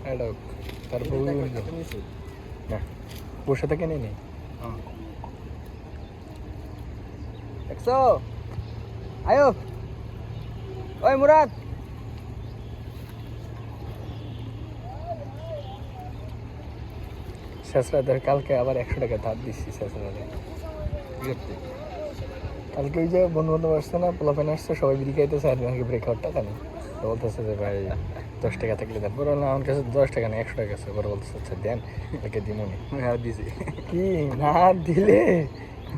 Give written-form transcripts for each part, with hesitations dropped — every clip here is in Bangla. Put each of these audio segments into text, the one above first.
অ্যাডক তারপর না বসে থেকে নেই নেই একশো আয়ো ওই মুরাদ শেষরাতের কালকে আবার 100 টাকা ধার দিচ্ছি শেষরাতে কালকে ওই যে বন্ধু বান্ধব আসছে না পোলাপেন আসছে সবাই বিড়ি খাইতেছে আর আমাকে ব্রেকআউট টাকা নেই তো বলতেছে যে ভাই 10 টাকা থাকলে দেন বলো না আমার কাছে 10 টাকা নেই 100 টাকা আছে বড় বলতেছে আচ্ছা দেন তাকে দিমনি দিছি কি না দিলে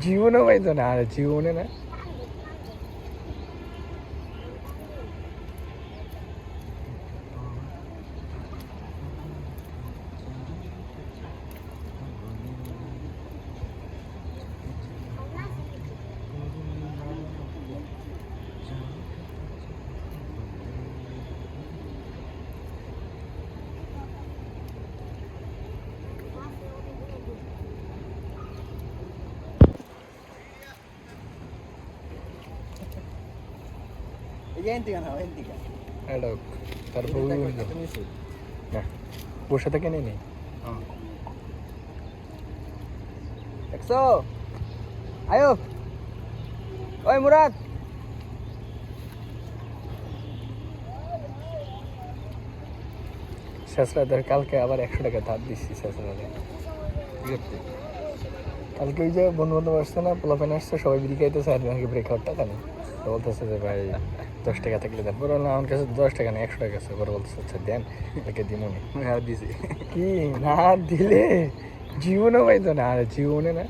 জীবনে পাইতো না আর জীবনে না অ্যাডক তারপর না বসে থেকে নেই নেই একশো আয়ো ওই মুরাদ শেষরাতের কালকে আবার 100 টাকা ধার দিচ্ছি শেষরাতে কালকে ওই যে বন্ধু বান্ধব আসছে না পোলাপেন আসছে সবাই বিড়ি খাইতেছে আর আমাকে ব্রেকআউট টাকা নেই তো বলতেছে যে ভাই 10 টাকা থাকলে দেন বলো না আমার কাছে 10 টাকা নেই 100 টাকা আছে বড় বলতেছে আচ্ছা দেন তাকে দিমনি দিছি কি না দিলে জীবনে পাইতো না আর জীবনে না